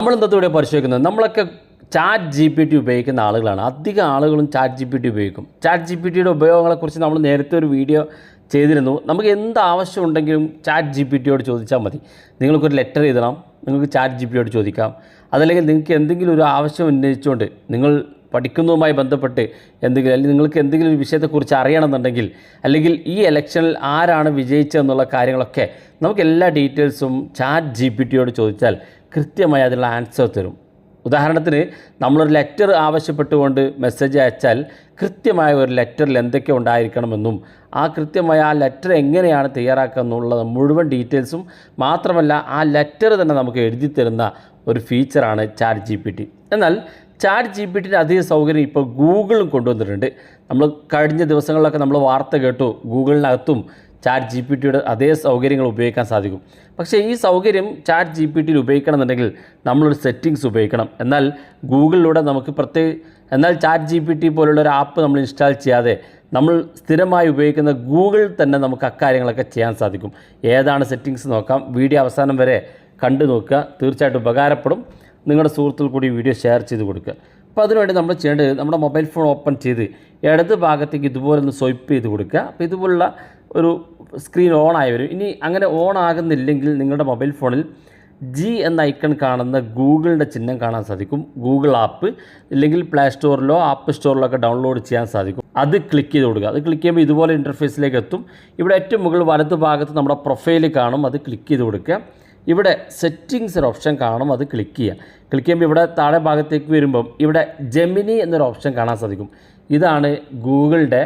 നമ്മൾ ഇന്നത്തെ ഇവിടെ പരിശോധിക്കുന്നത് നമ്മളൊക്കെ ചാറ്റ് ജി പി ടി ഉപയോഗിക്കുന്ന ആളുകളാണ്. അധികം ആളുകളും ചാറ്റ് ജി പി ടി ഉപയോഗിക്കും. ചാറ്റ് ജി പി ടിയുടെ ഉപയോഗങ്ങളെക്കുറിച്ച് നമ്മൾ നേരത്തെ ഒരു വീഡിയോ ചെയ്തിരുന്നു. നമുക്ക് എന്ത് ആവശ്യം ഉണ്ടെങ്കിലും ചാറ്റ് ജി പി ടിയോട് ചോദിച്ചാൽ മതി. നിങ്ങൾക്കൊരു ലെറ്റർ എഴുതണം, നിങ്ങൾക്ക് ചാറ്റ് ജി പി ടിയോട് ചോദിക്കാം. അതല്ലെങ്കിൽ നിങ്ങൾക്ക് എന്തെങ്കിലും ഒരു ആവശ്യം ഉന്നയിച്ചുകൊണ്ട് നിങ്ങൾ പഠിക്കുന്നതുമായി ബന്ധപ്പെട്ട് എന്തെങ്കിലും, അല്ലെങ്കിൽ നിങ്ങൾക്ക് എന്തെങ്കിലും ഒരു വിഷയത്തെക്കുറിച്ച് അറിയണമെന്നുണ്ടെങ്കിൽ, അല്ലെങ്കിൽ ഈ ഇലക്ഷനിൽ ആരാണ് വിജയിച്ചതെന്നുള്ള കാര്യങ്ങളൊക്കെ നമുക്ക് എല്ലാ ഡീറ്റെയിൽസും ചാറ്റ് ജി പി ടിയോട് ചോദിച്ചാൽ കൃത്യമായി അതിനുള്ള ആൻസർ തരും. ഉദാഹരണത്തിന് നമ്മളൊരു ലെറ്റർ ആവശ്യപ്പെട്ടുകൊണ്ട് മെസ്സേജ് അയച്ചാൽ കൃത്യമായ ഒരു ലെറ്ററിൽ എന്തൊക്കെ ഉണ്ടായിരിക്കണമെന്നും ആ കൃത്യമായ ആ ലെറ്റർ എങ്ങനെയാണ് തയ്യാറാക്കുക എന്നുള്ള മുഴുവൻ ഡീറ്റെയിൽസും മാത്രമല്ല ആ ലെറ്റർ തന്നെ നമുക്ക് എഴുതി തരുന്ന ഒരു ഫീച്ചറാണ് ചാറ്റ് ജി പി ടി. എന്നാൽ ചാറ്റ് ജി പി ടിയുടെ അധിക സൗകര്യം ഇപ്പോൾ ഗൂഗിളും കൊണ്ടുവന്നിട്ടുണ്ട്. നമ്മൾ കഴിഞ്ഞ ദിവസങ്ങളിലൊക്കെ നമ്മൾ വാർത്ത കേട്ടു, ഗൂഗിളിനകത്തും ചാറ്റ് ജി പി ടിയുടെ അതേ സൗകര്യങ്ങൾ ഉപയോഗിക്കാൻ സാധിക്കും. പക്ഷേ ഈ സൗകര്യം ചാറ്റ് ജി പി ടിയിൽ ഉപയോഗിക്കണമെന്നുണ്ടെങ്കിൽ നമ്മളൊരു സെറ്റിങ്സ് ഉപയോഗിക്കണം. എന്നാൽ ഗൂഗിളിലൂടെ നമുക്ക് എന്നാൽ ചാറ്റ് ജി പി ടി പോലുള്ള ഒരു ആപ്പ് നമ്മൾ ഇൻസ്റ്റാൾ ചെയ്യാതെ നമ്മൾ സ്ഥിരമായി ഉപയോഗിക്കുന്ന ഗൂഗിൾ തന്നെ നമുക്ക് അക്കാര്യങ്ങളൊക്കെ ചെയ്യാൻ സാധിക്കും. ഏതാണ് സെറ്റിങ്സ് നോക്കാം. വീഡിയോ അവസാനം വരെ കണ്ടു നോക്കുക, തീർച്ചയായിട്ടും ഉപകാരപ്പെടും. നിങ്ങളുടെ സുഹൃത്തുക്കൾ കൂടി വീഡിയോ ഷെയർ ചെയ്ത് കൊടുക്കുക. അപ്പോൾ അതിനുവേണ്ടി നമ്മൾ ചെയ്യേണ്ടത് നമ്മുടെ മൊബൈൽ ഫോൺ ഓപ്പൺ ചെയ്ത് ഇടത് ഭാഗത്തേക്ക് ഇതുപോലെ ഒന്ന് സ്വൈപ്പ് ചെയ്ത് കൊടുക്കുക. അപ്പോൾ ഇതുപോലുള്ള ഒരു സ്ക്രീൻ ഓൺ ആയി വരും. ഇനി അങ്ങനെ ഓൺ ആകുന്നില്ലെങ്കിൽ നിങ്ങളുടെ മൊബൈൽ ഫോണിൽ ജി എന്ന ഐക്കൺ കാണുന്ന ഗൂഗിളിൻ്റെ ചിഹ്നം കാണാൻ സാധിക്കും. ഗൂഗിൾ ആപ്പ് ഇല്ലെങ്കിൽ പ്ലേ സ്റ്റോറിലോ ആപ്പ് സ്റ്റോറിലോ ഒക്കെ ഡൗൺലോഡ് ചെയ്യാൻ സാധിക്കും. അത് ക്ലിക്ക് ചെയ്ത് കൊടുക്കുക. അത് ക്ലിക്ക് ചെയ്യുമ്പോൾ ഇതുപോലെ ഇൻ്റർഫേസിലേക്ക് എത്തും. ഇവിടെ ഏറ്റവും മുകളിൽ വലത് ഭാഗത്ത് നമ്മുടെ പ്രൊഫൈൽ കാണും. അത് ക്ലിക്ക് ചെയ്ത് കൊടുക്കുക. ഇവിടെ സെറ്റിങ്സ് ഒരു ഓപ്ഷൻ കാണും. അത് ക്ലിക്ക് ചെയ്യുക. ക്ലിക്ക് ചെയ്യുമ്പോൾ ഇവിടെ താഴെ ഭാഗത്തേക്ക് വരുമ്പം ഇവിടെ ജെമിനി എന്നൊരു ഓപ്ഷൻ കാണാൻ സാധിക്കും. ഇതാണ് ഗൂഗിളിൻ്റെ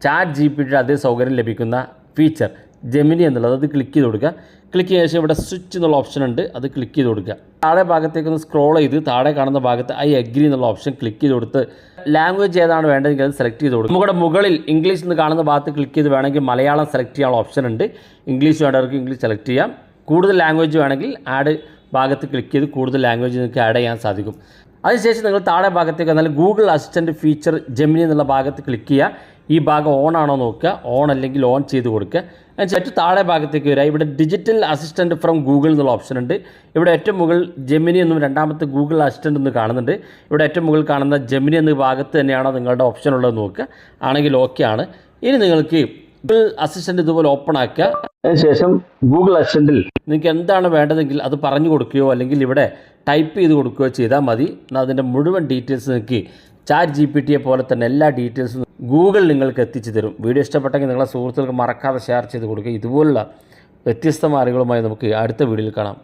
ചാറ്റ് ജി പി ടിയുടെ അതേ സൗകര്യം ലഭിക്കുന്ന ഫീച്ചർ ജെമിനി എന്നുള്ളത്. അത് ക്ലിക്ക് ചെയ്ത് കൊടുക്കുക. ക്ലിക്ക് ചെയ്ത ശേഷം ഇവിടെ സ്വിച്ച് എന്നുള്ള ഓപ്ഷൻ ഉണ്ട്. അത് ക്ലിക്ക് ചെയ്ത് കൊടുക്കുക. താഴെ ഭാഗത്തേക്ക് ഒന്ന് സ്ക്രോൾ ചെയ്ത് താഴെ കാണുന്ന ഭാഗത്ത് ഐ അഗ്രി എന്നുള്ള ഓപ്ഷൻ ക്ലിക്ക് ചെയ്ത് കൊടുത്ത് ലാംഗ്വേജ് ഏതാണ് വേണ്ടതെങ്കിൽ അത് സെലക്ട് ചെയ്ത് കൊടുക്കും. നമ്മുടെ മുകളിൽ ഇംഗ്ലീഷ് എന്ന് കാണുന്ന ഭാഗത്ത് ക്ലിക്ക് ചെയ്ത് വേണമെങ്കിൽ മലയാളം സെലക്ട് ചെയ്യാനുള്ള ഓപ്ഷൻ ഉണ്ട്. ഇംഗ്ലീഷ് വേണ്ടവർക്ക് ഇംഗ്ലീഷ് സെലക്ട് ചെയ്യാം. കൂടുതൽ ലാംഗ്വേജ് വേണമെങ്കിൽ ആഡ് ഭാഗത്ത് ക്ലിക്ക് ചെയ്ത് കൂടുതൽ ലാംഗ്വേജ് നിങ്ങൾക്ക് ആഡ് ചെയ്യാൻ സാധിക്കും. അതിനുശേഷം നിങ്ങൾ താഴെ ഭാഗത്തേക്ക് വന്നാൽ ഗൂഗിൾ അസിസ്റ്റൻറ്റ് ഫീച്ചർ ജെമിനി എന്നുള്ള ഭാഗത്ത് ക്ലിക്ക് ചെയ്യുക. ഈ ഭാഗം ഓൺ ആണോ നോക്കുക. ഓൺ അല്ലെങ്കിൽ ഓൺ ചെയ്ത് കൊടുക്കുക. അതിന് താഴെ ഭാഗത്തേക്ക് വരിക. ഇവിടെ ഡിജിറ്റൽ അസിസ്റ്റൻറ്റ് ഫ്രം ഗൂഗിൾ എന്നുള്ള ഓപ്ഷൻ ഉണ്ട്. ഇവിടെ ഏറ്റവും മുകളിൽ ജെമിനി എന്നും രണ്ടാമത്തെ ഗൂഗിൾ അസിസ്റ്റൻറ്റ് എന്ന് കാണുന്നുണ്ട്. ഇവിടെ ഏറ്റവും മുകളിൽ കാണുന്ന ജെമിനി എന്ന ഭാഗത്ത് തന്നെയാണോ നിങ്ങളുടെ ഓപ്ഷൻ ഉള്ളത് നോക്കുക. ആണെങ്കിൽ ഓക്കെ ആണ്. ഇനി നിങ്ങൾക്ക് ഗൂഗിൾ അസിസ്റ്റൻറ്റ് ഇതുപോലെ ഓപ്പൺ ആക്കുക. അതിനുശേഷം ഗൂഗിൾ അസിസ്റ്റൻറ്റിൽ നിങ്ങൾക്ക് എന്താണ് വേണ്ടതെങ്കിൽ അത് പറഞ്ഞു കൊടുക്കുകയോ അല്ലെങ്കിൽ ഇവിടെ ടൈപ്പ് ചെയ്ത് കൊടുക്കുകയോ ചെയ്താൽ മതി. എന്നാൽ അതിൻ്റെ മുഴുവൻ ഡീറ്റെയിൽസ് നിങ്ങൾക്ക് ചാറ്റ് ജി പി ടിയെ പോലെ തന്നെ എല്ലാ ഡീറ്റെയിൽസും ഗൂഗിൾ നിങ്ങൾക്ക് എത്തിച്ചു തരും. വീഡിയോ ഇഷ്ടപ്പെട്ടെങ്കിൽ നിങ്ങളെ സുഹൃത്തുക്കൾക്ക് മറക്കാതെ ഷെയർ ചെയ്ത് കൊടുക്കുക. ഇതുപോലുള്ള വ്യത്യസ്തമായ അറിവുകളുമായി നമുക്ക് അടുത്ത വീഡിയോയിൽ കാണാം.